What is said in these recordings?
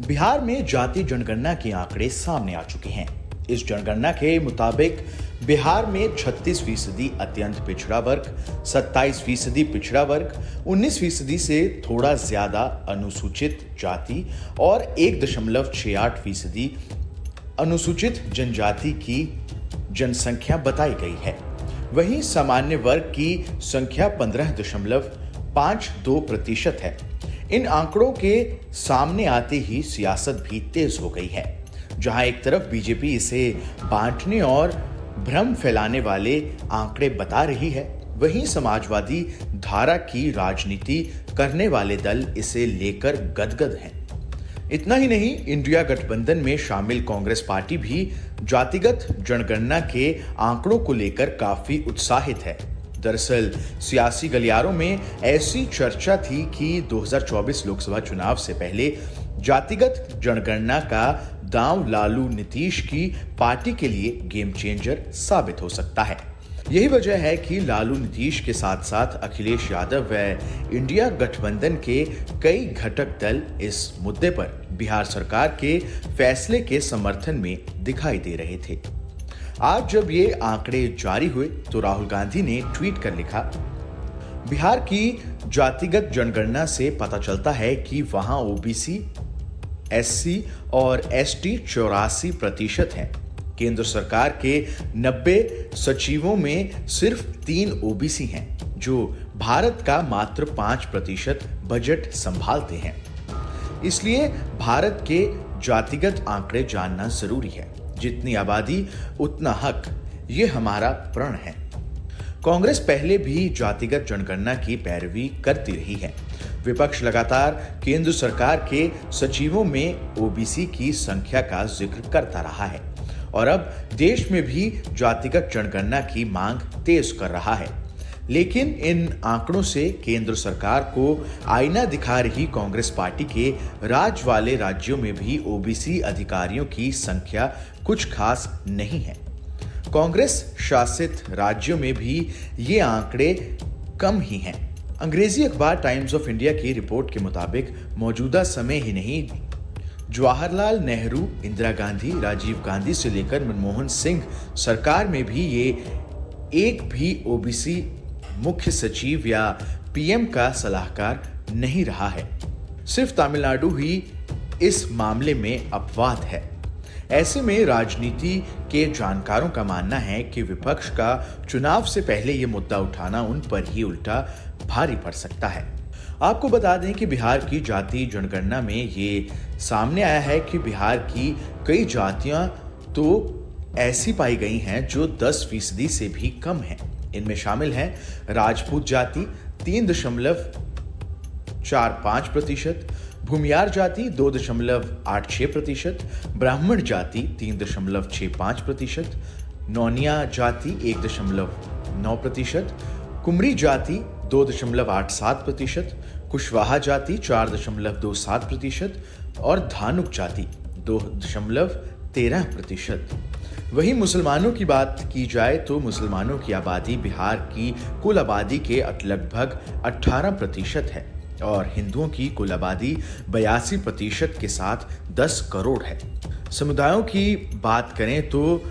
बिहार में जाति जनगणना के आंकड़े सामने आ चुके हैं। इस जनगणना के मुताबिक बिहार में 36% अत्यंत पिछड़ा वर्ग, 27% पिछड़ा वर्ग, 19% से थोड़ा ज्यादा अनुसूचित जाति और 1.68% अनुसूचित जनजाति की जनसंख्या बताई गई है। वहीं सामान्य वर्ग की संख्या 15.52% है। इन आंकड़ों के सामने आते ही सियासत भी तेज हो गई है। जहां एक तरफ बीजेपी इसे बांटने और भ्रम फैलाने वाले आंकड़े बता रही है, वहीं समाजवादी धारा की राजनीति करने वाले दल इसे लेकर गदगद हैं। इतना ही नहीं, इंडिया गठबंधन में शामिल कांग्रेस पार्टी भी जातिगत जनगणना के आंकड़ों को लेकर काफी उत्साहित है। दरअसल सियासी गलियारों में ऐसी चर्चा थी कि 2024 लोकसभा चुनाव से पहले जातिगत जनगणना का दांव लालू नीतीश की पार्टी के लिए गेम चेंजर साबित हो सकता है। यही वजह है कि लालू नीतीश के साथ साथ अखिलेश यादव व इंडिया गठबंधन के कई घटक दल इस मुद्दे पर बिहार सरकार के फैसले के समर्थन में दिखाई दे रहे थे। आज जब ये आंकड़े जारी हुए तो राहुल गांधी ने ट्वीट कर लिखा, बिहार की जातिगत जनगणना से पता चलता है कि वहां ओबीसी, एससी और एसटी 84% हैं। केंद्र सरकार के 90 सचिवों में सिर्फ 3 ओबीसी हैं, जो भारत का मात्र 5% बजट संभालते हैं। इसलिए भारत के जातिगत आंकड़े जानना जरूरी है। जितनी आबादी उतना हक, ये हमारा प्रण है। कांग्रेस पहले भी जातिगत जनगणना की पैरवी करती रही है। विपक्ष लगातार केंद्र सरकार के सचिवों में ओबीसी की संख्या का जिक्र करता रहा है और अब देश में भी जातिगत जनगणना की मांग तेज कर रहा है। लेकिन इन आंकड़ों से केंद्र सरकार को आईना दिखा रही कांग्रेस पार्टी के राज वाले राज्यों में भी ओबीसी अधिकारियों की संख्या कुछ खास नहीं है। कांग्रेस शासित राज्यों में भी ये आंकड़े कम ही हैं। अंग्रेजी अखबार टाइम्स ऑफ इंडिया की रिपोर्ट के मुताबिक मौजूदा समय ही नहीं, जवाहरलाल नेहरू, इंदिरा गांधी, राजीव गांधी से लेकर मनमोहन सिंह सरकार में भी ये एक भी ओबीसी मुख्य सचिव या पीएम का सलाहकार नहीं रहा है। सिर्फ तमिलनाडु ही इस मामले में अपवाद है। ऐसे में राजनीति के जानकारों का मानना है कि विपक्ष का चुनाव से पहले ये मुद्दा उठाना उन पर ही उल्टा भारी पड़ सकता है। आपको बता दें कि बिहार की जाति जनगणना में ये सामने आया है कि बिहार की कई जातियां तो ऐसी पाई गई हैं जो 10% से भी कम हैं। इनमें शामिल हैं राजपूत जाति 3.45%, भूमियार जाति 2.86%, ब्राह्मण जाति 3.65%, नौनिया जाति 1.9%, कुमरी जाति 2.87%, कुशवाहा जाति 4.27% और धानुक जाति 2.13%। वहीं मुसलमानों की बात की जाए तो मुसलमानों की आबादी बिहार की कुल आबादी के लगभग 18% है और हिंदुओं की कुल आबादी 82% के साथ 10 करोड़ है। समुदायों की बात करें तो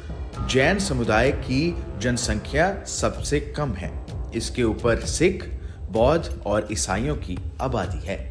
जैन समुदाय की जनसंख्या सबसे कम है। इसके ऊपर सिख, बौद्ध और ईसाइयों की आबादी है।